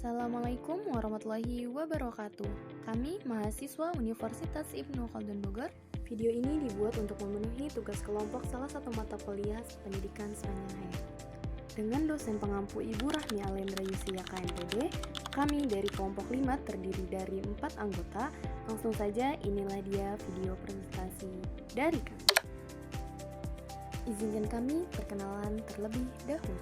Assalamualaikum warahmatullahi wabarakatuh. Kami mahasiswa Universitas Ibnu Khaldun Bogor. Video ini dibuat untuk memenuhi tugas kelompok salah satu mata kuliah pendidikan sepanjang hayat. Dengan dosen pengampu Ibu Rahmi Alendra Yusia KMPD, kami dari kelompok 5 terdiri dari 4 anggota. Langsung saja, inilah dia video presentasi dari kami. Izinkan kami perkenalan terlebih dahulu.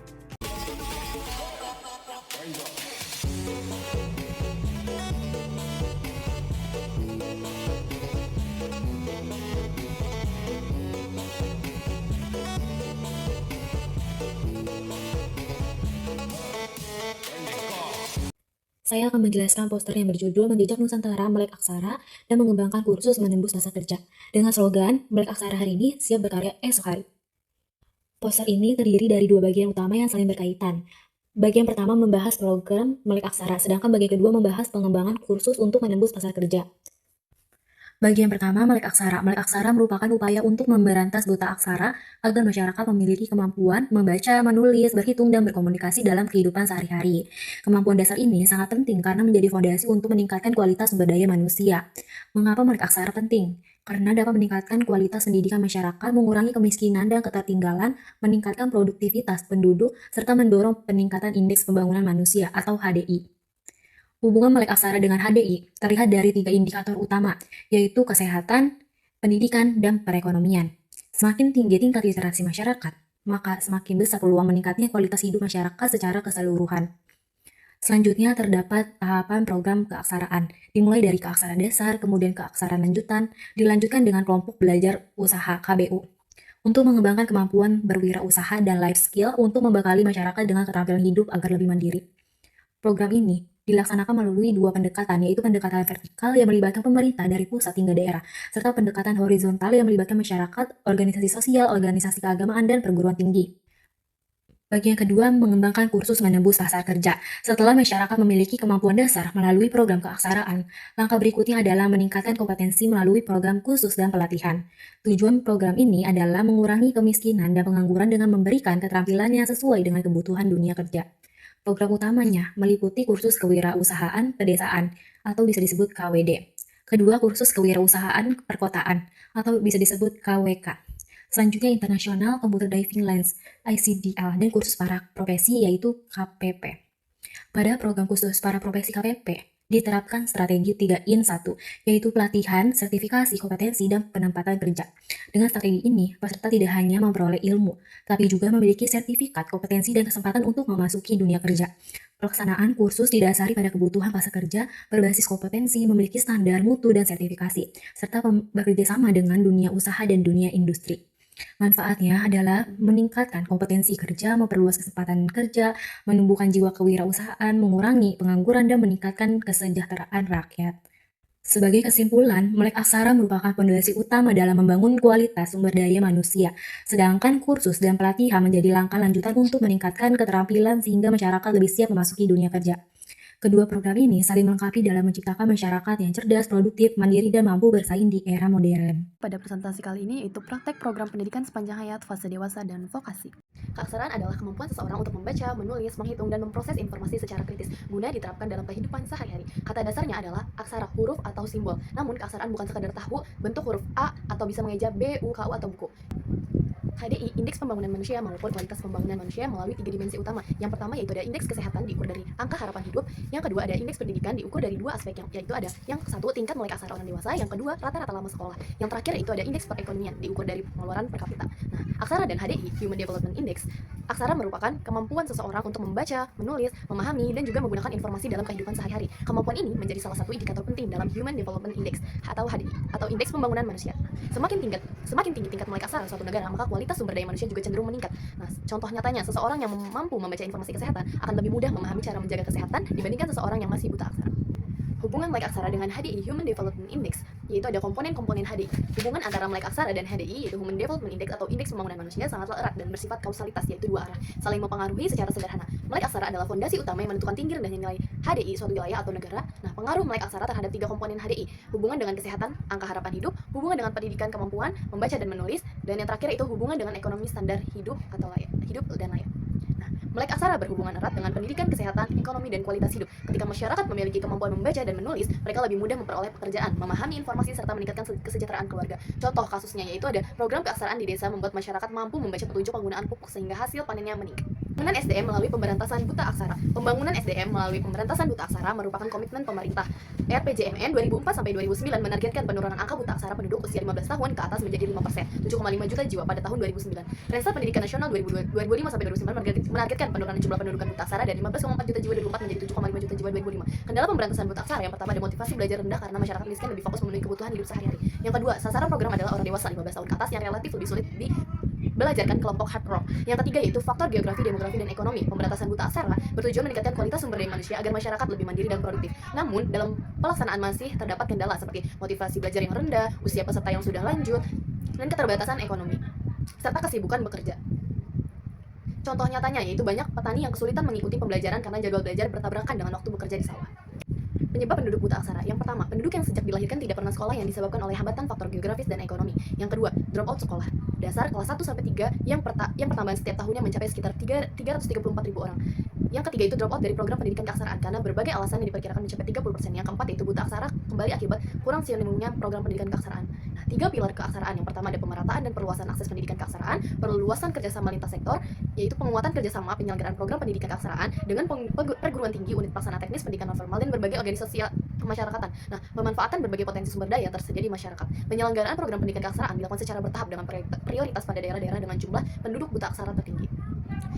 Saya akan menjelaskan poster yang berjudul Menjejak Nusantara Melek Aksara dan Mengembangkan Kursus Menembus Pasar Kerja dengan slogan Melek Aksara hari ini, siap berkarya esok hari. Poster ini terdiri dari dua bagian utama yang saling berkaitan. Bagian pertama membahas program Melek Aksara, sedangkan bagian kedua membahas pengembangan kursus untuk menembus pasar kerja. Bagian pertama, Melek Aksara. Melek Aksara merupakan upaya untuk memberantas buta aksara agar masyarakat memiliki kemampuan membaca, menulis, berhitung, dan berkomunikasi dalam kehidupan sehari-hari. Kemampuan dasar ini sangat penting karena menjadi fondasi untuk meningkatkan kualitas sumber daya manusia. Mengapa Melek Aksara penting? Karena dapat meningkatkan kualitas pendidikan masyarakat, mengurangi kemiskinan dan ketertinggalan, meningkatkan produktivitas penduduk, serta mendorong peningkatan Indeks Pembangunan Manusia atau HDI. Hubungan Melek Aksara dengan HDI terlihat dari 3 indikator utama, yaitu kesehatan, pendidikan, dan perekonomian. Semakin tinggi tingkat literasi masyarakat, maka semakin besar peluang meningkatnya kualitas hidup masyarakat secara keseluruhan. Selanjutnya terdapat tahapan program keaksaraan, dimulai dari keaksaraan dasar, kemudian keaksaraan lanjutan, dilanjutkan dengan kelompok belajar usaha KBU, untuk mengembangkan kemampuan berwirausaha dan life skill untuk membekali masyarakat dengan keterampilan hidup agar lebih mandiri. Program ini dilaksanakan melalui 2 pendekatan, yaitu pendekatan vertikal yang melibatkan pemerintah dari pusat hingga daerah, serta pendekatan horizontal yang melibatkan masyarakat, organisasi sosial, organisasi keagamaan, dan perguruan tinggi. Bagian kedua, mengembangkan kursus menembus pasar kerja. Setelah masyarakat memiliki kemampuan dasar melalui program keaksaraan, langkah berikutnya adalah meningkatkan kompetensi melalui program khusus dan pelatihan. Tujuan program ini adalah mengurangi kemiskinan dan pengangguran dengan memberikan keterampilan yang sesuai dengan kebutuhan dunia kerja. Program utamanya meliputi kursus kewirausahaan pedesaan atau bisa disebut KWD. Kedua, kursus kewirausahaan perkotaan atau bisa disebut KWK. Selanjutnya, International Computer Driving Lens ICDL dan kursus para profesi yaitu KPP. Pada program khusus para profesi KPP, diterapkan strategi 3in1, yaitu pelatihan, sertifikasi, kompetensi, dan penempatan kerja. Dengan strategi ini, peserta tidak hanya memperoleh ilmu, tapi juga memiliki sertifikat, kompetensi, dan kesempatan untuk memasuki dunia kerja. Pelaksanaan kursus didasari pada kebutuhan pasar kerja, berbasis kompetensi, memiliki standar mutu dan sertifikasi, serta bekerja sama dengan dunia usaha dan dunia industri. Manfaatnya adalah meningkatkan kompetensi kerja, memperluas kesempatan kerja, menumbuhkan jiwa kewirausahaan, mengurangi pengangguran, dan meningkatkan kesejahteraan rakyat. Sebagai kesimpulan, Melek Aksara merupakan fondasi utama dalam membangun kualitas sumber daya manusia, sedangkan kursus dan pelatihan menjadi langkah lanjutan untuk meningkatkan keterampilan sehingga masyarakat lebih siap memasuki dunia kerja. Kedua program ini saling melengkapi dalam menciptakan masyarakat yang cerdas, produktif, mandiri, dan mampu bersaing di era modern. Pada presentasi kali ini yaitu praktek program pendidikan sepanjang hayat fase dewasa dan vokasi. Keaksaraan adalah kemampuan seseorang untuk membaca, menulis, menghitung, dan memproses informasi secara kritis guna diterapkan dalam kehidupan sehari-hari. Kata dasarnya adalah aksara, huruf atau simbol. Namun keaksaraan bukan sekadar tahu bentuk huruf A atau bisa mengeja B, U, K, U, atau buku. HDI, Indeks Pembangunan Manusia maupun Kualitas Pembangunan Manusia melalui 3 dimensi utama. Yang pertama yaitu ada indeks kesehatan diukur dari angka harapan hidup. Yang kedua ada indeks pendidikan diukur dari 2 aspek, yaitu ada yang satu tingkat melek aksara orang dewasa, yang kedua rata-rata lama sekolah. Yang terakhir itu ada indeks perekonomian diukur dari pengeluaran per kapita. Nah, aksara dan HDI, Human Development Index. Aksara merupakan kemampuan seseorang untuk membaca, menulis, memahami, dan juga menggunakan informasi dalam kehidupan sehari-hari. Kemampuan ini menjadi salah satu indikator penting dalam Human Development Index atau HDI atau Indeks Pembangunan Manusia. Semakin tinggi tingkat melek aksara suatu negara, maka kualitas sumber daya manusia juga cenderung meningkat. Nah, contoh nyatanya, seseorang yang mampu membaca informasi kesehatan akan lebih mudah memahami cara menjaga kesehatan dibandingkan seseorang yang masih buta aksara. Hubungan melek aksara dengan HDI, Human Development Index, yaitu ada komponen-komponen HDI. Hubungan antara melek aksara dan HDI, yaitu Human Development Index atau Indeks Pembangunan Manusia, sangatlah erat dan bersifat kausalitas, yaitu 2 arah, saling mempengaruhi secara sederhana. Melek aksara adalah fondasi utama yang menentukan tinggi rendahnya nilai HDI suatu wilayah atau negara. Nah, pengaruh melek aksara terhadap 3 komponen HDI, hubungan dengan kesehatan, angka harapan hidup, hubungan dengan pendidikan kemampuan membaca dan menulis, dan yang terakhir itu hubungan dengan ekonomi standar hidup atau hidup dan layak. Nah, Melek aksara berhubungan erat dengan pendidikan, kesehatan, ekonomi, dan kualitas hidup. Ketika masyarakat memiliki kemampuan membaca dan menulis, mereka lebih mudah memperoleh pekerjaan, memahami informasi, serta meningkatkan kesejahteraan keluarga. Contoh kasusnya yaitu ada program keaksaraan di desa membuat masyarakat mampu membaca petunjuk penggunaan pupuk sehingga hasil panennya meningkat. Pembangunan SDM melalui pemberantasan buta aksara. Pembangunan SDM melalui pemberantasan buta aksara merupakan komitmen pemerintah. RPJMN 2004-2009 menargetkan penurunan angka buta aksara penduduk usia 15 tahun ke atas menjadi 5%, 7,5 juta jiwa pada tahun 2009. Renstra Pendidikan Nasional 2005-2009 menargetkan penurunan jumlah pendudukan buta aksara dari 15,4 juta jiwa 2004 menjadi 7,5 juta jiwa 2005. Kendala pemberantasan buta aksara yang pertama ada motivasi belajar rendah karena masyarakat miskin lebih fokus memenuhi kebutuhan hidup sehari-hari. Yang kedua, sasaran program adalah orang dewasa 15 tahun ke atas yang relatif lebih sulit belajarkan kelompok hard rock. Yang ketiga yaitu faktor geografi, demografi, dan ekonomi. Pemberantasan buta aksara bertujuan meningkatkan kualitas sumber daya manusia agar masyarakat lebih mandiri dan produktif. Namun, dalam pelaksanaan masih terdapat kendala seperti motivasi belajar yang rendah, usia peserta yang sudah lanjut, dan keterbatasan ekonomi, serta kesibukan bekerja. Contoh nyatanya yaitu banyak petani yang kesulitan mengikuti pembelajaran karena jadwal belajar bertabrakan dengan waktu bekerja di sawah. Penyebab penduduk buta aksara. Yang pertama, penduduk yang sejak dilahirkan tidak pernah sekolah yang disebabkan oleh hambatan faktor geografis dan ekonomi. Yang kedua, drop out sekolah dasar kelas 1 sampai 3 yang pertambahan setiap tahunnya mencapai sekitar 334.000 orang. Yang ketiga itu drop out dari program pendidikan keaksaraan karena berbagai alasan yang diperkirakan mencapai 30%. Yang keempat itu buta aksara kembali akibat kurang sinerginya program pendidikan keaksaraan. Nah, 3 pilar keaksaraan. Yang pertama ada pemerataan dan perluasan akses pendidikan keaksaraan, perluasan kerjasama lintas sektor, yaitu penguatan kerjasama penyelenggaraan program pendidikan keaksaraan dengan perguruan tinggi, unit pelaksana teknis, pendidikan non formal, dan berbagai organisasi kemasyarakatan. Nah, pemanfaatan berbagai potensi sumber daya tersedia di masyarakat. Penyelenggaraan program pendidikan keaksaraan dilakukan secara bertahap dengan prioritas pada daerah-daerah dengan jumlah penduduk buta aksara tertinggi.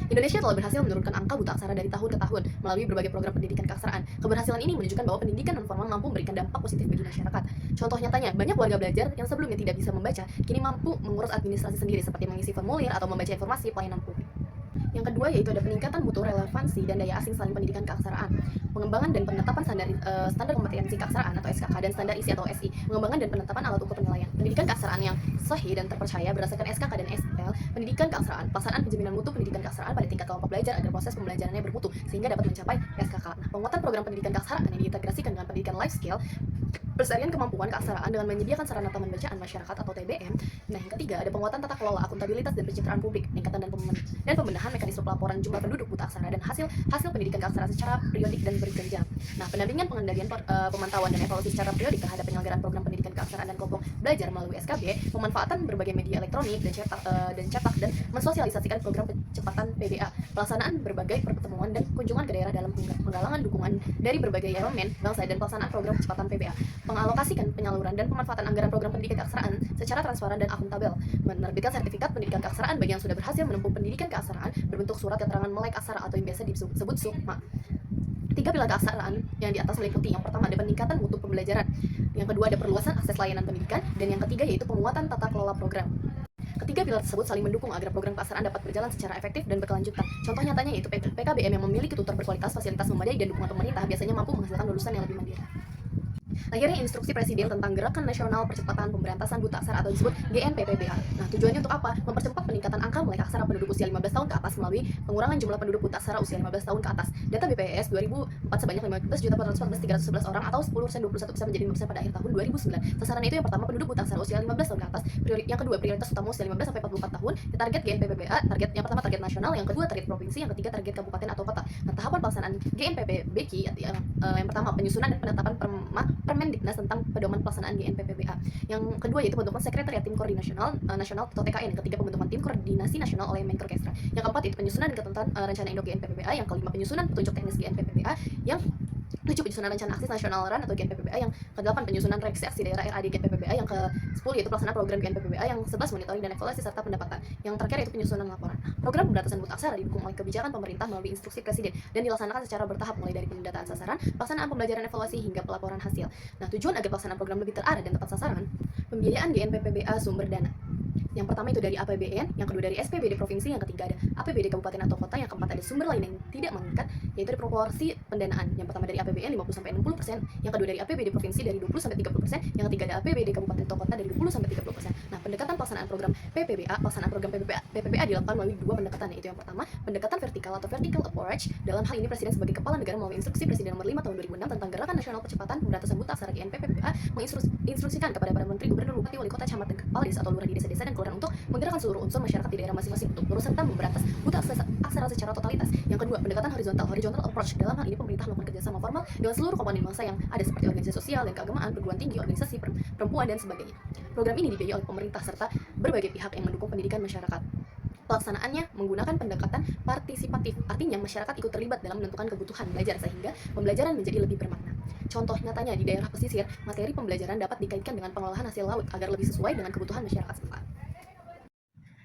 Indonesia telah berhasil menurunkan angka buta aksara dari tahun ke tahun melalui berbagai program pendidikan keaksaraan. Keberhasilan ini menunjukkan bahwa pendidikan non formal mampu memberikan dampak positif bagi masyarakat. Contoh nyatanya, banyak warga belajar yang sebelumnya tidak bisa membaca, kini mampu mengurus administrasi sendiri seperti mengisi formulir atau membaca informasi pelayanan publik. Yang kedua yaitu ada peningkatan mutu relevansi dan daya asing selain pendidikan keaksaraan, pengembangan dan penetapan standar kompetensi keaksaraan atau SKK dan standar ISI atau SI, pengembangan dan penetapan alat ukur penilaian, pendidikan keaksaraan yang sahih dan terpercaya berdasarkan SKK dan SL, pendidikan keaksaraan, pelaksanaan penjaminan mutu pendidikan keaksaraan pada tingkat kelompok belajar agar proses pembelajarannya bermutu sehingga dapat mencapai SKK. Nah, penguatan program pendidikan keaksaraan yang diintegrasikan dengan pendidikan life skill, pelestarian kemampuan keaksaraan dengan menyediakan sarana taman bacaan masyarakat atau TBM. Nah, yang ketiga ada penguatan tata kelola, akuntabilitas dan pencitraan publik, peningkatan dan pembenahan mekanisme pelaporan jumlah penduduk buta aksara dan hasil pendidikan keaksaraan secara periodik dan berjenjang. Nah, pendampingan pengendalian pemantauan dan evaluasi secara periodik terhadap penyelenggaraan program pendidikan keaksaraan dan kelompok belajar melalui SKB, pemanfaatan berbagai media elektronik dan cetak dan mensosialisasikan program percepatan PBA, pelaksanaan berbagai pertemuan dan kunjungan ke daerah dalam penggalangan dukungan dari berbagai elemen bangsa dan pelaksanaan program percepatan PBA, mengalokasikan penyaluran dan pemanfaatan anggaran program pendidikan keaksaraan secara transparan dan akuntabel, menerbitkan sertifikat pendidikan keaksaraan bagi yang sudah berhasil menempuh pendidikan keaksaraan berbentuk surat keterangan melek aksara atau yang biasa disebut SUKMA. 3 pilar keaksaraan yang di atas meliputi yang pertama ada peningkatan mutu pembelajaran, yang kedua ada perluasan akses layanan pendidikan, dan yang ketiga yaitu penguatan tata kelola program. Ketiga pilar tersebut saling mendukung agar program keaksaraan dapat berjalan secara efektif dan berkelanjutan. Contoh nyatanya yaitu PKBM yang memiliki tutor berkualitas, fasilitas memadai, dan dukungan pemerintah biasanya mampu menghasilkan lulusan yang lebih mandiri. Akhirnya instruksi Presiden tentang Gerakan Nasional Percepatan Pemberantasan Buta Aksara atau disebut GNPPBA. Nah, tujuannya untuk apa? Mempercepat peningkatan angka melek aksara penduduk usia 15 tahun ke atas melalui pengurangan jumlah penduduk buta aksara usia 15 tahun ke atas. Data BPS 2004 sebanyak 15.414.311 orang atau 10% 21% menjadi 5% pada akhir tahun 2009. Sasaran itu yang pertama penduduk buta aksara usia 15 tahun ke atas, yang kedua prioritas utama usia 15 sampai 44 tahun, target GNPPBA, yang pertama target nasional, yang kedua target provinsi, yang ketiga target kabupaten atau kota. Nah, tahapan pelaksanaan GNPPBQ yang pertama penyusunan dan penetapan Permendiknas tentang pedoman pelaksanaan GNPPBA. Yang kedua yaitu pembentukan sekretariat tim koordinasional nasional atau TKN. Yang ketiga pembentukan tim koordinasi nasional oleh Menkorkesra. Yang keempat itu penyusunan dan ketentuan rencana induk GNPPBA. Yang kelima penyusunan petunjuk teknis GNPPBA. Yang 7 penyusunan rencana aksi nasional RAN atau GNPPBA. Yang ke-8 penyusunan reaksi aksi daerah RAD GNPPBA. Yang ke-10 yaitu pelaksanaan program GNPPBA. Yang 11 monitoring dan evaluasi serta pendapatan. Yang terakhir itu penyusunan laporan. Program pemberantasan buta aksara didukung oleh kebijakan pemerintah melalui instruksi Presiden dan dilaksanakan secara bertahap mulai dari pendataan sasaran, pelaksanaan pembelajaran evaluasi hingga pelaporan hasil. Nah, tujuan agar pelaksanaan program lebih terarah dan tepat sasaran, pembiayaan GNPPBA sumber dana. Yang pertama itu dari APBN, yang kedua dari SPBD provinsi, yang ketiga ada APBD kabupaten atau kota, yang keempat ada sumber lain yang tidak mengikat, yaitu di proporsi pendanaan. Yang pertama dari APBN 50-60%, yang kedua dari APBD provinsi dari 20-30%, yang ketiga dari APBD kabupaten atau kota dari 20-30%. Nah, pendekatan pelaksanaan program PPBA dilakukan melalui dua pendekatan, yaitu yang pertama, pendekatan vertikal atau vertical approach. Dalam hal ini Presiden sebagai kepala negara melalui instruksi Presiden nomor 5 tahun 2006 tentang Gerakan Nasional Percepatan Pemberantasan Buta Aksara GN PPBA menginstruksikan kepada para menteri, gubernur, bupati, wali kota, camat, dan kepala desa atau lurah di desa-desa dan kelurahan untuk menggerakkan seluruh unsur masyarakat di daerah masing-masing untuk turut serta memberantas buta aksara secara totalitas. Yang kedua, pendekatan horizontal approach. Dalam hal ini pemerintah melakukan kerjasama formal dengan seluruh komponen bangsa yang ada seperti organisasi sosial dan keagamaan, perguruan tinggi, organisasi perempuan, dan sebagainya. Program ini dibiayai oleh pemerintah serta berbagai pihak yang mendukung pendidikan masyarakat. Pelaksanaannya menggunakan pendekatan partisipatif, artinya masyarakat ikut terlibat dalam menentukan kebutuhan belajar sehingga pembelajaran menjadi lebih bermakna. Contoh nyatanya di daerah pesisir, materi pembelajaran dapat dikaitkan dengan pengolahan hasil laut agar lebih sesuai dengan kebutuhan masyarakat setempat.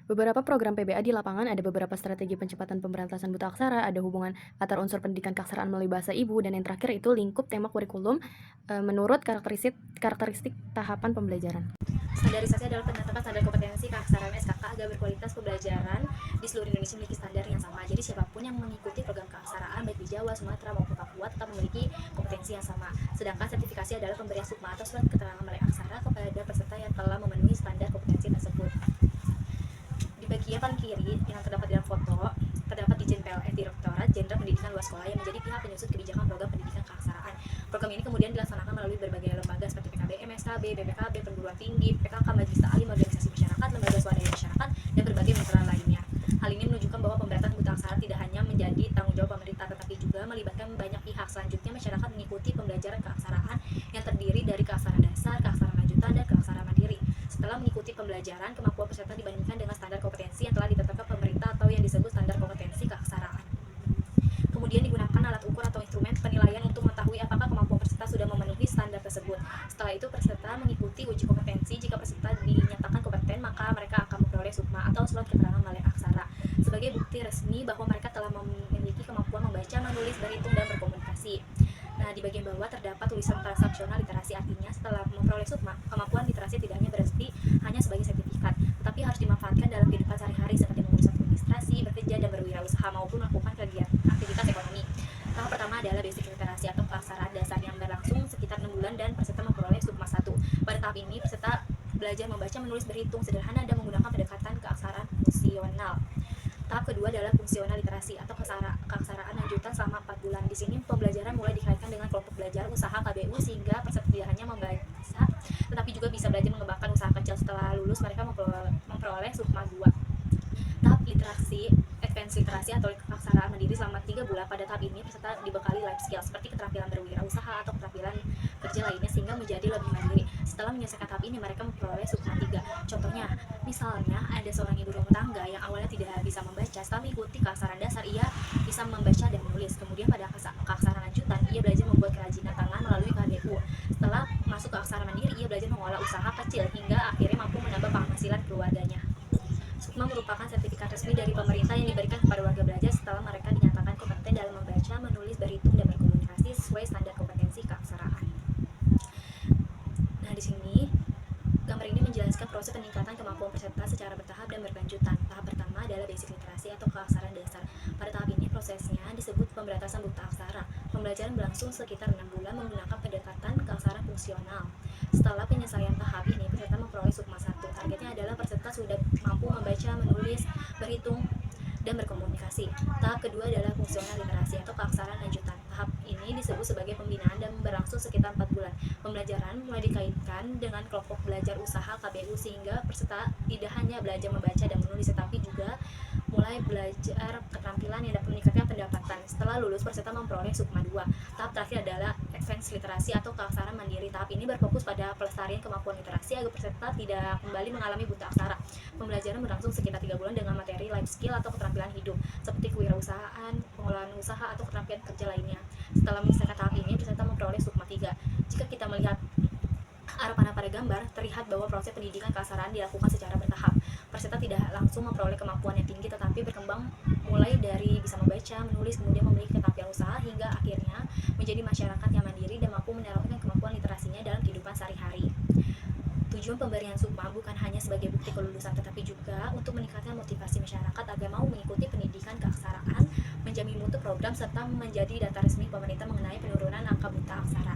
Beberapa program PBA di lapangan ada beberapa strategi pencepatan pemberantasan buta aksara, ada hubungan antar unsur pendidikan keaksaraan melalui bahasa ibu, dan yang terakhir itu lingkup tema kurikulum menurut karakteristik tahapan pembelajaran. Standarisasi adalah penetapan standar kompetensi keaksaraan SKK agar berkualitas pembelajaran di seluruh Indonesia memiliki standar yang sama. Jadi siapapun yang mengikuti program keaksaraan baik di Jawa, Sumatera maupun Papua tetap memiliki kompetensi yang sama. Sedangkan sertifikasi adalah pemberian sukma atau surat keterangan melek aksara kepada peserta yang telah memenuhi standar kompetensi tersebut. Di bagian paling kiri yang terdapat dalam foto terdapat Dijen PLN Direktorat Jenderal Pendidikan Luar Sekolah yang menjadi pihak penyusun kebijakan program pendidikan keaksaraan. Program ini kemudian dilaksanakan melalui berbagai lembaga seperti PKB, MSKB, BPKB, perguruan tinggi, PKK, majelis taklim, organisasi masyarakat, lembaga swadaya masyarakat, dan berbagai mitra lainnya. Hal ini menunjukkan bahwa pemberantasan buta aksara tidak hanya menjadi tanggung jawab pemerintah, tetapi juga melibatkan banyak pihak. Selanjutnya, masyarakat mengikuti pembelajaran keaksaraan yang terdiri dari keaksaraan dasar, keaksaraan lanjutan, dan keaksaraan mandiri. Setelah mengikuti pembelajaran, kemampuan peserta dibandingkan dengan standar kompetensi yang telah ditetapkan pemerintah atau yang disebut standar kompetensi keaksaraan. Kemudian digunakan alat ukur atau instrumen penilaian untuk mengetahui apakah kemampuan peserta sudah memenuhi standar tersebut. Setelah itu peserta mengikuti uji kompetensi. Jika peserta dinyatakan kompeten, maka mereka akan memperoleh sukma atau surat keterangan melek aksara sebagai bukti resmi bahwa mereka telah memiliki kemampuan membaca, menulis, berhitung, dan berkomunikasi. Nah, di bagian bawah terdapat tulisan transaksional literasi, artinya setelah memperoleh sukma, kemampuan literasi tidak hanya berhenti hanya sebagai sertifikat, tetapi harus dimanfaatkan dalam kehidupan sehari-hari seperti mengurus administrasi, bekerja, dan berwirausaha maupun melakukan aktivitas ekonomi. Tahap pertama adalah basic literasi atau keaksaraan dasar yang berlangsung sekitar 6 bulan dan peserta memperoleh sukma 1. Pada tahap ini peserta belajar membaca, menulis, berhitung sederhana dan menggunakan pendekatan keaksaraan fungsional. Tahap kedua adalah fungsional literasi atau keaksaraan lanjutan selama 4 bulan. Di sini pembelajaran mulai dikaitkan dengan kelompok belajar usaha KBU sehingga peserta tidak hanya membaca tetapi juga bisa belajar mengembangkan usaha kecil. Setelah lulus mereka memperoleh sukma 2. Tahap literasi advance literasi atau keaksaraan mandiri selama 3 bulan. Pada tahap ini peserta dibekali life skill seperti keterampilan berwirausaha atau keterampilan kerja lainnya sehingga menjadi lebih mandiri. Setelah menyelesaikan tahap ini mereka memperoleh sukma 3. Contohnya, misalnya ada seorang ibu rumah tangga yang awalnya tidak bisa membaca, setelah mengikuti keaksaraan dasar ia bisa membaca dan menulis. Kemudian pada keaksaraan lanjutan ia belajar membuat kerajinan tangan melalui KBU. Setelah masuk ke aksara mandiri ia belajar mengolah usaha kecil hingga akhirnya mampu menambah penghasilan keluarganya. Sukma merupakan sertifikat resmi dari pemerintah yang diberikan kepada warga belajar setelah mereka dinyatakan kompeten dalam membaca, menulis, berhitung, dan berkomunikasi sesuai standar kompetensi keaksaraan. Nah, di sini gambar ini menjelaskan proses peningkatan kemampuan peserta secara bertahap dan berkelanjutan. Tahap pertama adalah basic literasi atau keaksaraan dasar. Pada tahap ini prosesnya disebut pemberantasan buta aksara. Pembelajaran berlangsung sekitar 6 bulan menggunakan pendekatan keaksaraan fungsional. Setelah penyelesaian tahap ini, peserta memperoleh sukma 1. Targetnya adalah peserta sudah mampu membaca, menulis, berhitung, dan berkomunikasi. Tahap kedua adalah fungsional literasi atau keaksaraan lanjutan. Tahap ini disebut sebagai pembinaan dan berlangsung sekitar 4 bulan. Pembelajaran mulai dikaitkan dengan kelompok belajar usaha KBU sehingga peserta tidak hanya belajar membaca dan menulis tetapi juga mulai belajar keterampilan yang dapat meningkatkan pendapatan. Setelah lulus peserta memperoleh sukma 2. Tahap terakhir adalah advance literasi atau keaksaraan mandiri. Tahap ini berfokus pada pelestarian kemampuan literasi agar peserta tidak kembali mengalami buta aksara. Pembelajaran berlangsung sekitar 3 bulan dengan materi life skill atau keterampilan hidup seperti kewirausahaan, pengolahan usaha, atau keterampilan kerja lainnya. Setelah menyelesaikan tahap ini, peserta memperoleh sukma 3. Jika kita melihat arah panah pada gambar, terlihat bahwa proses pendidikan keaksaraan dilakukan secara bertahap. Peserta tidak langsung memperoleh kemampuan yang tinggi, tetapi berkembang mulai dari bisa membaca, menulis, kemudian memiliki keterampilan usaha, hingga akhirnya menjadi masyarakat yang mandiri dan mampu menerapkan kemampuan literasinya dalam kehidupan sehari-hari. Tujuan pemberian Sukma bukan hanya sebagai bukti kelulusan, tetapi juga untuk meningkatkan motivasi masyarakat agar mau mengikuti pendidikan keaksaraan, menjamin mutu program, serta menjadi data resmi pemerintah mengenai penurunan angka buta aksara.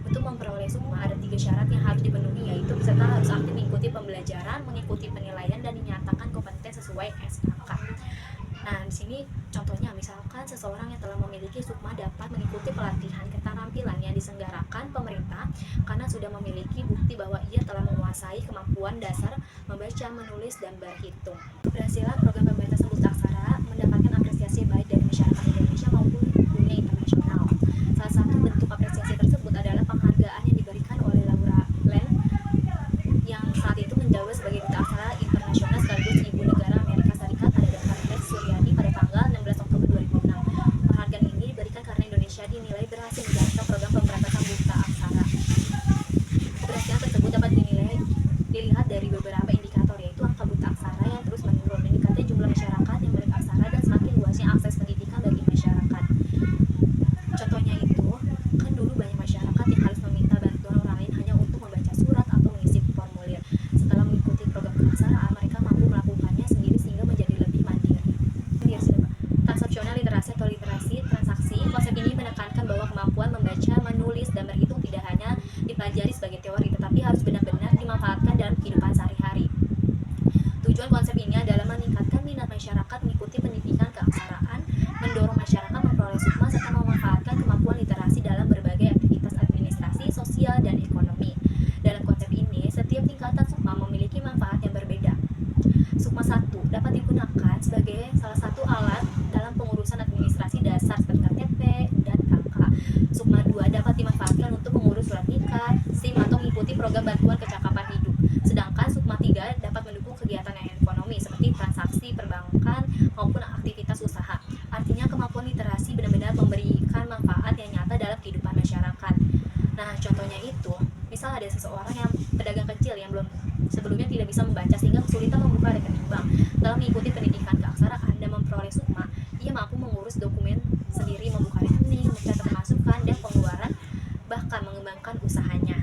Untuk memperoleh Sukma ada 3 syarat yang harus dipenuhi, yaitu peserta harus aktif mengikuti pembelajaran, mengikuti penilaian, dan dinyatakan kompeten sesuai SKK. Nah, di sini contohnya misalkan seseorang yang telah memiliki Sukma dapat mengikuti pelatihan keterampilan yang diselenggarakan pemerintah karena sudah memiliki bukti bahwa ia telah menguasai kemampuan dasar membaca, menulis, dan berhitung. Keberhasilan program pemberantasan buta aksara mendapatkan apresiasi baik dari masyarakat Indonesia maupun dunia internasional. Salah satu bentuk apresiasi tersebut adalah penghargaan yang diberikan oleh Laura Land yang saat itu menjabat sebagai duta aksara internasional sekaligus ibu negara Amerika Serikat pada Dr. Suryani pada tanggal 16 Oktober 2006. Penghargaan ini diberikan karena Indonesia dinilai berhasil menjalankan program pemberantasan buta aksara. Keberhasilan tersebut dapat dilihat dari beberapa indikator, yaitu angka buta aksara yang terus menurun, meningkatnya jumlah masyarakat yang melek aksara, dan semakin luasnya akses pendidikan bagi masyarakat. Contohnya itu, kan dulu banyak masyarakat yang harus meminta bantuan orang lain hanya untuk membaca surat atau mengisi formulir. Setelah mengikuti program keaksaraan, mereka mampu melakukannya sendiri sehingga menjadi lebih mandiri. Transaksional literasi atau literasi transaksi, konsep ini menekankan bahwa kemampuan membaca, menulis, dan berhitung tidak hanya dipelajari sebagai teori, tetapi harus benar-benar dimanfaatkan dalam kehidupan sehari-hari. Tujuan konsep ini adalah meningkatkan minat masyarakat mengikuti pendidikan keaksaraan, mendorong masyarakat memperoleh Sukma, serta memanfaatkan kemampuan literasi dalam berbagai aktivitas administrasi, sosial, dan ekonomi. Dalam konsep ini, setiap tingkatan Sukma memiliki manfaat yang berbeda. Sukma 1 dapat digunakan sebagai salah satu alat dalam pengurusan administrasi dasar seperti KTP dan KK. Sukma 2 dapat dimanfaatkan untuk mengurus surat nikah, SIM, atau mengikuti program bantuan kecakapan hidup. Sedangkan Sukma 3 dapat mendukung kegiatan ekonomi seperti transaksi perbankan maupun aktivitas usaha. Artinya kemampuan literasi benar-benar memberikan manfaat yang nyata dalam kehidupan masyarakat. Nah, contohnya itu, misal ada seseorang yang pedagang kecil yang sebelumnya tidak bisa membaca sehingga kesulitan membuka rekening bank. Dalam mengikuti pendidikan keaksaraan dan memperoleh Sukma, ia mampu mengurus dokumen sendiri, membuka rekening, mencatat pemasukan dan pengeluaran, bahkan mengembangkan usahanya.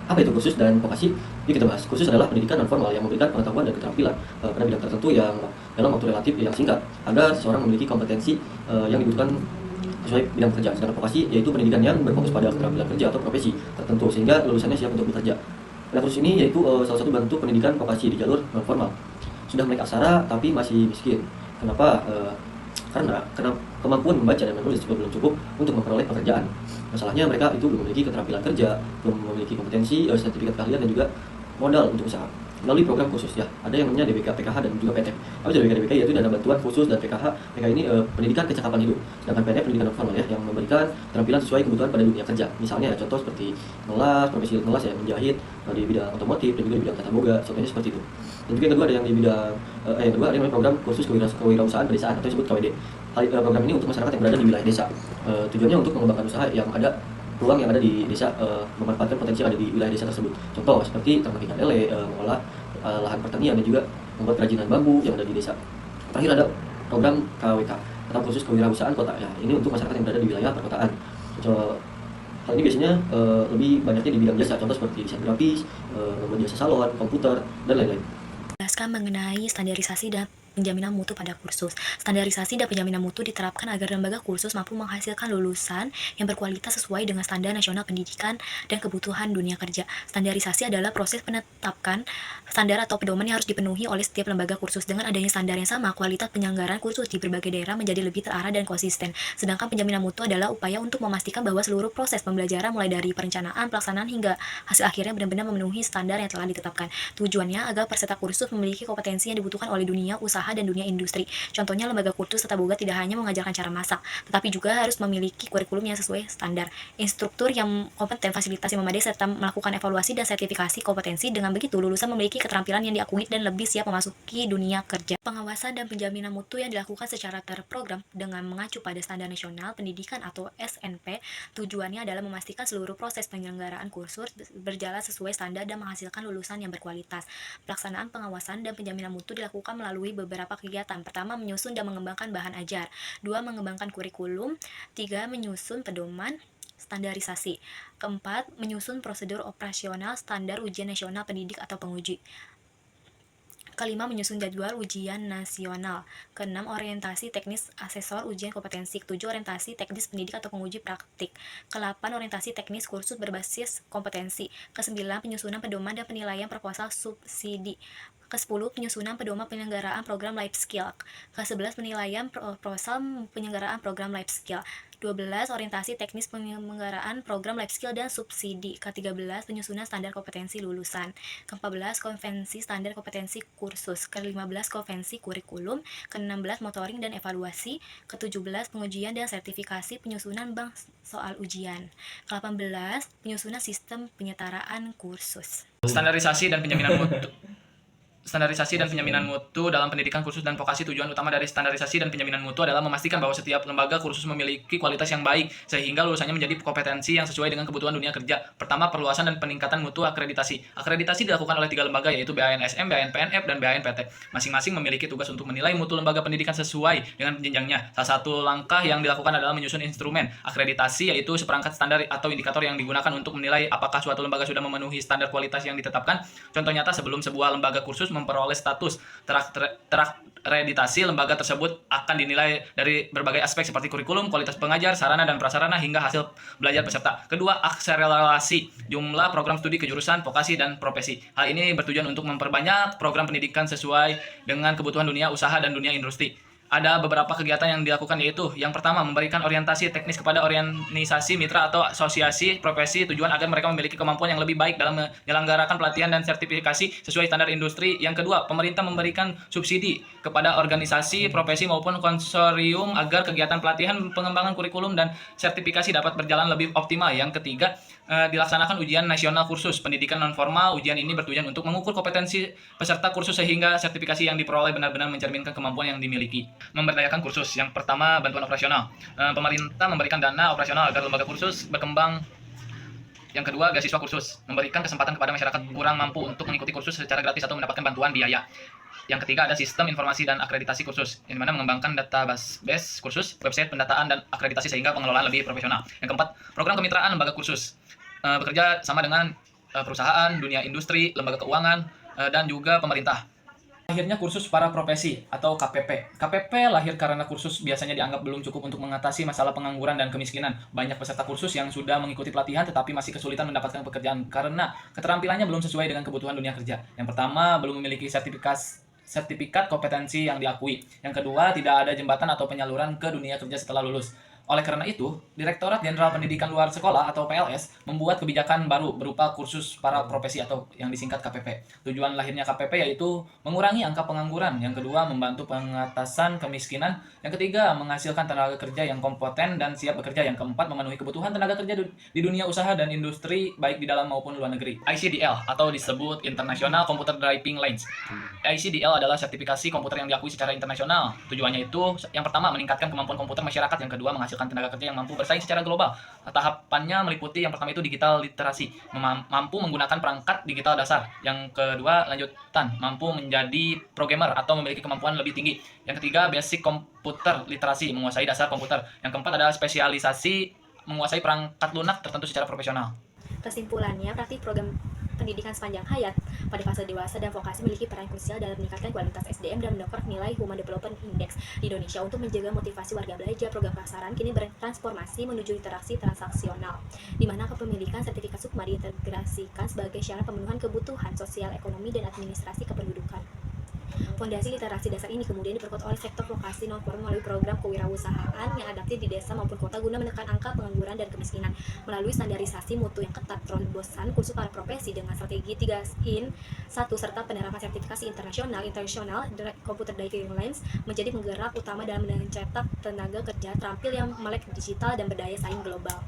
Apa itu kursus dan vokasi? Yuk kita bahas. Kursus adalah pendidikan non formal yang memberikan pengetahuan dan keterampilan pada bidang tertentu yang dalam waktu relatif yang singkat agar seseorang memiliki kompetensi yang dibutuhkan sesuai bidang kerja. Sedangkan vokasi yaitu pendidikan yang berfokus pada keterampilan kerja atau profesi tertentu sehingga lulusannya siap untuk bekerja. Pada kursus ini yaitu salah satu bentuk pendidikan vokasi di jalur non formal. Sudah melek aksara tapi masih miskin. Kenapa? Karena kemampuan membaca dan menulis juga belum cukup untuk memperoleh pekerjaan. Masalahnya mereka itu belum memiliki keterampilan kerja, belum memiliki kompetensi, sertifikat keahlian dan juga modal untuk usaha. Melalui program khusus ya, ada yang namanya DBK, PKH dan juga PTM. Apa itu DBK? DBK yaitu dana bantuan khusus, dan PKH ini pendidikan kecakapan hidup. Sedangkan PTM pendidikan non formal ya, yang memberikan keterampilan sesuai kebutuhan pada dunia kerja. Misalnya contoh seperti ngelas, profesi ngelas ya, menjahit di bidang otomotif dan juga di bidang tata boga, contohnya seperti itu. Dan juga yang kedua ada yang di bidang yang kedua ada yang namanya program khusus kewirausahaan pedesaan atau disebut KWD. Program ini untuk masyarakat yang berada di wilayah desa. Tujuannya untuk mengembangkan usaha yang ada peluang yang ada di desa, memanfaatkan potensi yang ada di wilayah desa tersebut. Contoh seperti ternak ikan lele, mengolah lahan pertanian dan juga membuat kerajinan bambu yang ada di desa. Terakhir ada program KWK atau khusus kewirausahaan kota ya. Ini untuk masyarakat yang berada di wilayah perkotaan. Hal ini biasanya lebih banyaknya di bidang jasa, contoh seperti desain grafis, membuat jasa salon, komputer, dan lain-lain. Jelaskan mengenai standarisasi dan penjaminan mutu pada kursus. Standarisasi dan penjaminan mutu diterapkan agar lembaga kursus mampu menghasilkan lulusan yang berkualitas sesuai dengan standar nasional pendidikan dan kebutuhan dunia kerja. Standarisasi adalah proses penetapan standar atau pedoman yang harus dipenuhi oleh setiap lembaga kursus. Dengan adanya standar yang sama, kualitas penyelenggaraan kursus di berbagai daerah menjadi lebih terarah dan konsisten. Sedangkan penjaminan mutu adalah upaya untuk memastikan bahwa seluruh proses pembelajaran mulai dari perencanaan, pelaksanaan hingga hasil akhirnya benar-benar memenuhi standar yang telah ditetapkan. Tujuannya agar peserta kursus memiliki kompetensi yang dibutuhkan oleh dunia usaha dan dunia industri. Contohnya lembaga kursus tata boga tidak hanya mengajarkan cara masak, tetapi juga harus memiliki kurikulum yang sesuai standar, instruktur yang kompeten, fasilitas yang memadai, serta melakukan evaluasi dan sertifikasi kompetensi. Dengan begitu, lulusan memiliki keterampilan yang diakui dan lebih siap memasuki dunia kerja. Pengawasan dan penjaminan mutu yang dilakukan secara terprogram dengan mengacu pada standar nasional pendidikan atau SNP. Tujuannya adalah memastikan seluruh proses penyelenggaraan kursus berjalan sesuai standar dan menghasilkan lulusan yang berkualitas. Pelaksanaan pengawasan dan penjaminan mutu dilakukan melalui beberapa kegiatan. Pertama, menyusun dan mengembangkan bahan ajar. 2, mengembangkan kurikulum. 3, menyusun pedoman. standarisasi. Keempat, menyusun prosedur operasional standar ujian nasional pendidik atau penguji. Kelima, menyusun jadwal ujian nasional. Keenam, orientasi teknis asesor ujian kompetensi. Ketujuh, orientasi teknis pendidik atau penguji praktik. Kedelapan, orientasi teknis kursus berbasis kompetensi. Kesembilan, penyusunan pedoman dan penilaian proposal subsidi. Ke-10, penyusunan pedoman penyelenggaraan program life skill. Ke-11, penilaian proposal penyelenggaraan program life skill. 12, orientasi teknis penyelenggaraan program life skill dan subsidi. Ke-13, penyusunan standar kompetensi lulusan. Ke-14, konvensi standar kompetensi kursus. Ke-15, konvensi kurikulum. Ke-16, monitoring dan evaluasi. Ke-17, pengujian dan sertifikasi penyusunan bank soal ujian. Ke-18, penyusunan sistem penyetaraan kursus. Standarisasi dan penjaminan mutu. Standarisasi dan penjaminan mutu dalam pendidikan kursus dan vokasi. Tujuan utama dari standarisasi dan penjaminan mutu adalah memastikan bahwa setiap lembaga kursus memiliki kualitas yang baik sehingga lulusannya menjadi kompetensi yang sesuai dengan kebutuhan dunia kerja. Pertama, perluasan dan peningkatan mutu akreditasi. Akreditasi dilakukan oleh 3 lembaga, yaitu BANSM, BANPNF, dan BANPT. Masing-masing memiliki tugas untuk menilai mutu lembaga pendidikan sesuai dengan jenjangnya. Salah satu langkah yang dilakukan adalah menyusun instrumen akreditasi, yaitu seperangkat standar atau indikator yang digunakan untuk menilai apakah suatu lembaga sudah memenuhi standar kualitas yang ditetapkan. Contoh nyata, sebelum sebuah lembaga kursus memperoleh status terakreditasi, lembaga tersebut akan dinilai dari berbagai aspek seperti kurikulum, kualitas pengajar, sarana dan prasarana, hingga hasil belajar peserta. Kedua, akselerasi jumlah program studi kejurusan, vokasi, dan profesi. Hal ini bertujuan untuk memperbanyak program pendidikan sesuai dengan kebutuhan dunia usaha dan dunia industri. Ada beberapa kegiatan yang dilakukan, yaitu yang pertama, memberikan orientasi teknis kepada organisasi mitra atau asosiasi profesi, tujuan agar mereka memiliki kemampuan yang lebih baik dalam menyelenggarakan pelatihan dan sertifikasi sesuai standar industri. Yang kedua, pemerintah memberikan subsidi kepada organisasi profesi maupun konsorium agar kegiatan pelatihan, pengembangan kurikulum, dan sertifikasi dapat berjalan lebih optimal. Yang ketiga, dilaksanakan ujian nasional kursus pendidikan nonformal. Ujian ini bertujuan untuk mengukur kompetensi peserta kursus sehingga sertifikasi yang diperoleh benar-benar mencerminkan kemampuan yang dimiliki. Memberdayakan kursus. Yang pertama, bantuan operasional. Pemerintah memberikan dana operasional agar lembaga kursus berkembang. Yang kedua, beasiswa kursus. Memberikan kesempatan kepada masyarakat kurang mampu untuk mengikuti kursus secara gratis atau mendapatkan bantuan biaya. Yang ketiga, ada sistem informasi dan akreditasi kursus, yang dimana mengembangkan database kursus, website pendataan dan akreditasi sehingga pengelolaan lebih profesional. Yang keempat, program kemitraan lembaga kursus. Bekerja sama dengan perusahaan, dunia industri, lembaga keuangan, dan juga pemerintah. Akhirnya, kursus para profesi atau KPP. KPP lahir karena kursus biasanya dianggap belum cukup untuk mengatasi masalah pengangguran dan kemiskinan. Banyak peserta kursus yang sudah mengikuti pelatihan tetapi masih kesulitan mendapatkan pekerjaan karena keterampilannya belum sesuai dengan kebutuhan dunia kerja. Yang pertama, belum memiliki sertifikat kompetensi yang diakui. Yang kedua, tidak ada jembatan atau penyaluran ke dunia kerja setelah lulus. Oleh karena itu, Direktorat Jenderal Pendidikan Luar Sekolah atau PLS membuat kebijakan baru berupa kursus para profesi atau yang disingkat KPP. Tujuan lahirnya KPP yaitu mengurangi angka pengangguran. Yang kedua, membantu pengatasan kemiskinan. Yang ketiga, menghasilkan tenaga kerja yang kompeten dan siap bekerja. Yang keempat, memenuhi kebutuhan tenaga kerja di dunia usaha dan industri baik di dalam maupun luar negeri. ICDL atau disebut International Computer Driving Lines. ICDL adalah sertifikasi komputer yang diakui secara internasional. Tujuannya itu, yang pertama, meningkatkan kemampuan komputer masyarakat. Yang kedua, menghasilkan tenaga kerja yang mampu bersaing secara global. Tahapannya meliputi yang pertama itu digital literasi, mampu menggunakan perangkat digital dasar. Yang kedua, lanjutan, mampu menjadi programmer atau memiliki kemampuan lebih tinggi. Yang ketiga, basic computer literasi, menguasai dasar komputer. Yang keempat adalah spesialisasi, menguasai perangkat lunak tertentu secara profesional. Kesimpulannya, praktik program pendidikan sepanjang hayat pada fase dewasa dan vokasi memiliki peran krusial dalam meningkatkan kualitas SDM dan mendongkrak nilai Human Development Index di Indonesia. Untuk menjaga motivasi warga belajar, program Kaksaran kini bertransformasi menuju interaksi transaksional, di mana kepemilikan sertifikat SUKMA diintegrasikan sebagai syarat pemenuhan kebutuhan sosial, ekonomi, dan administrasi kependudukan. Fondasi literasi dasar ini kemudian diperkuat oleh sektor vokasi non-formal melalui program kewirausahaan yang adaptif di desa maupun kota guna menekan angka pengangguran dan kemiskinan melalui standarisasi mutu yang ketat, terobosan kursus para profesi dengan strategi 3in 1 serta penerapan sertifikasi internasional Computer Driving Lines menjadi penggerak utama dalam mencetak tenaga kerja terampil yang melek digital dan berdaya saing global.